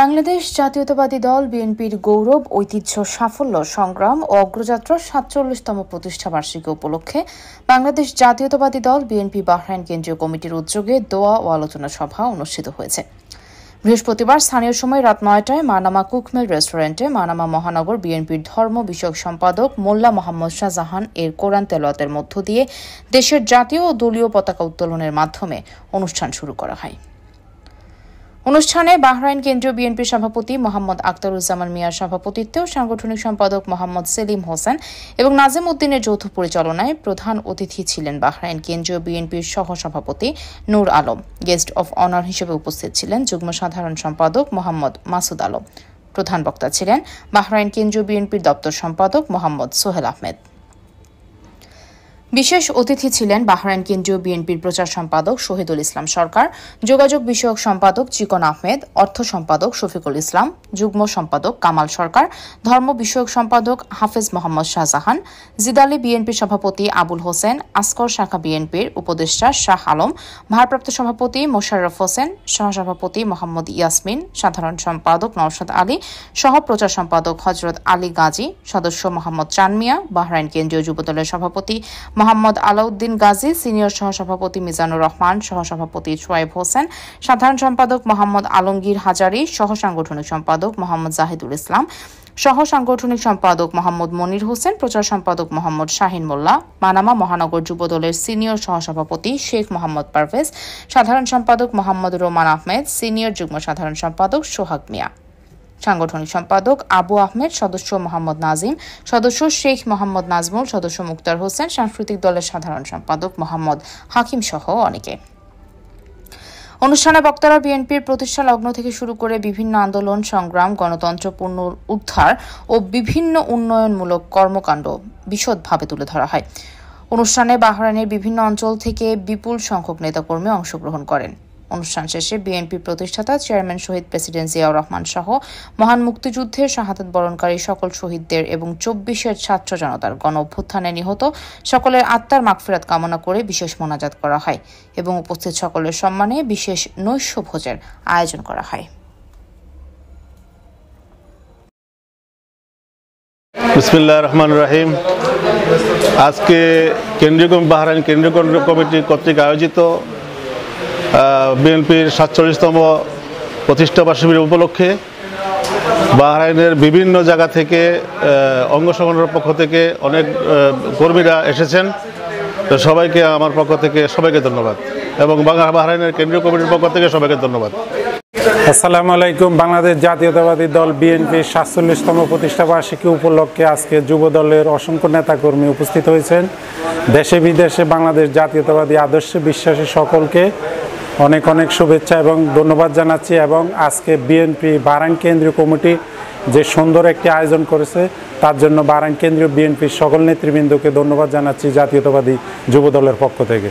বাংলাদেশ জাতীয়তাবাদী দল বিএনপির গৌরব, ঐতিহ্য, সাফল্য, সংগ্রাম ও অগ্রযাত্রার ৪৭তম প্রতিষ্ঠাবার্ষিকী উপলক্ষে বাংলাদেশ জাতীয়তাবাদী দল বিএনপি বাহরাইন কেন্দ্রীয় কমিটির উদ্যোগে দোয়া ও আলোচনা সভা অনুষ্ঠিত হয়েছে। বৃহস্পতিবার স্থানীয় সময় রাত ৯টায় মানামা কুকমেল রেস্টুরেন্টে মানামা মহানগর বিএনপির ধর্ম বিষয়ক সম্পাদক মোল্লা মোহাম্মদ শাহজাহান এর কোরআন তেলাওয়াতের মধ্য দিয়ে দেশের জাতীয় ও দলীয় পতাকা উত্তোলনের মাধ্যমে অনুষ্ঠান শুরু করা হয়। অনুষ্ঠানে বাহরাইন কেন্দ্রীয় বিএনপির সভাপতি মোহাম্মদ আখতারুজ্জামান মিয়ার সভাপতিত্বে ও সাংগঠনিক সম্পাদক মোহাম্মদ সেলিম হোসেন এবং নাজিম উদ্দিনের যৌথ পরিচালনায় প্রধান অতিথি ছিলেন বাহরাইন কেন্দ্রীয় বিএনপির সহসভাপতি নূর আলম। গেস্ট অফ অনার হিসেবে উপস্থিত ছিলেন যুগ্ম সাধারণ সম্পাদক মোহাম্মদ মাসুদ আলম। প্রধান বক্তা ছিলেন বাহরাইন কেন্দ্রীয় বিএনপির দপ্তর সম্পাদক মোহাম্মদ সোহেল আহমেদ। বিশেষ অতিথি ছিলেন বাহরাইন কেন্দ্রীয় বিএনপির প্রচার সম্পাদক শহীদুল ইসলাম সরকার, যোগাযোগ বিষয়ক সম্পাদক চিকন আহমেদ, অর্থ সম্পাদক শফিকুল ইসলাম, যুগ্ম সম্পাদক কামাল সরকার, ধর্ম বিষয়ক সম্পাদক হাফেজ মোহাম্মদ শাহজাহান, জিদালি বিএনপির সভাপতি আবুল হোসেন, আসকর শাখা বিএনপির উপদেষ্টা শাহ আলম, ভারপ্রাপ্ত সভাপতি মোশাররফ হোসেন, সহসভাপতি মোহাম্মদ ইয়াসমিন, সাধারণ সম্পাদক নওশাদ আলী, সহ প্রচার সম্পাদক হজরত আলী গাজী, সদস্য মোহাম্মদ চানমিয়া, বাহরাইন কেন্দ্রীয় যুবদলের সভাপতি মোহাম্মদ আলাউদ্দিন গাজী, সিনিয়র সহসভাপতি মিজানুর রহমান, সহসভাপতি সোয়াইব হোসেন, সাধারণ সম্পাদক মোহাম্মদ আলমগীর হাজারী, সহ সাংগঠনিক সম্পাদক মোহাম্মদ জাহিদুল ইসলাম, সহ সাংগঠনিক সম্পাদক মোহাম্মদ মনির হোসেন, প্রচার সম্পাদক মোহাম্মদ শাহিন মোল্লা, মানামা মহানগর যুবদলের সিনিয়র সহসভাপতি শেখ মোহাম্মদ পারভেজ, সাধারণ সম্পাদক মোহাম্মদ রোমান আহমেদ, সিনিয়র যুগ্ম সাধারণ সম্পাদক সোহাগ মিয়া, সাংগঠনিক সম্পাদক আবু আহমেদ, সদস্য মোহাম্মদ নাজিম, সদস্য শেখ মোহাম্মদ নাজমুল, সদস্য মুক্তার হোসেন, সাংস্কৃতিক দলের সাধারণ সম্পাদক মোহাম্মদ হাকিম সহ অনেকে। অনুষ্ঠানে বক্তারা বিএনপির প্রতিষ্ঠা লগ্ন থেকে শুরু করে বিভিন্ন আন্দোলন, সংগ্রাম, গণতন্ত্র পুনরুদ্ধার ও বিভিন্ন উন্নয়নমূলক কর্মকাণ্ড বিশদভাবে তুলে ধরা হয়। অনুষ্ঠানে বাহরাইনের বিভিন্ন অঞ্চল থেকে বিপুল সংখ্যক নেতাকর্মী অংশগ্রহণ করেন। অনুষ্ঠান শেষে বিএনপি প্রতিষ্ঠাতা চেয়ারম্যান শহীদ প্রেসিডেন্ট জিয়াউর রহমান সহ মহান মুক্তিযুদ্ধের শাহাদাত বরণকারী সকল শহীদদের এবং ২৪-এর ছাত্র জনতার গণ অভ্যুত্থানে নিহত সকলের আত্মার মাগফিরাত কামনা করে বিশেষ মোনাজাত করা হয় এবং উপস্থিত সকলের সম্মানে বিশেষ নৈশ ভোজের আয়োজন করা হয়। বিসমিল্লাহির রহমানির রহিম। আজকে বাহরাইন কেন্দ্রীয় কমিটি কর্তৃক আয়োজিত বিএনপির ৪৭তম প্রতিষ্ঠাবার্ষিকী উপলক্ষে বাহরাইনের বিভিন্ন জায়গা থেকে অঙ্গ সংগঠনের পক্ষ থেকে অনেক কর্মীরা এসেছেন। তো সবাইকে আমার পক্ষ থেকে সবাইকে ধন্যবাদ এবং বাহরাইনের কেন্দ্রীয় কমিটির পক্ষ থেকে সবাইকে ধন্যবাদ। আসসালামু আলাইকুম। বাংলাদেশ জাতীয়তাবাদী দল বিএনপির ৪৭তম প্রতিষ্ঠাবার্ষিকী উপলক্ষে আজকে যুব দলের অসংখ্য নেতাকর্মী উপস্থিত হয়েছেন। দেশে বিদেশে বাংলাদেশ জাতীয়তাবাদী আদর্শে বিশ্বাসী সকলকে অনেক অনেক শুভেচ্ছা এবং ধন্যবাদ জানাচ্ছি। এবং আজকে বিএনপি বাহরাইন কেন্দ্রীয় কমিটি যে সুন্দর একটি আয়োজন করেছে তার জন্য বাহরাইন কেন্দ্রীয় বিএনপির সকল নেতৃবৃন্দকে ধন্যবাদ জানাচ্ছি জাতীয়তাবাদী যুব দলের পক্ষ থেকে।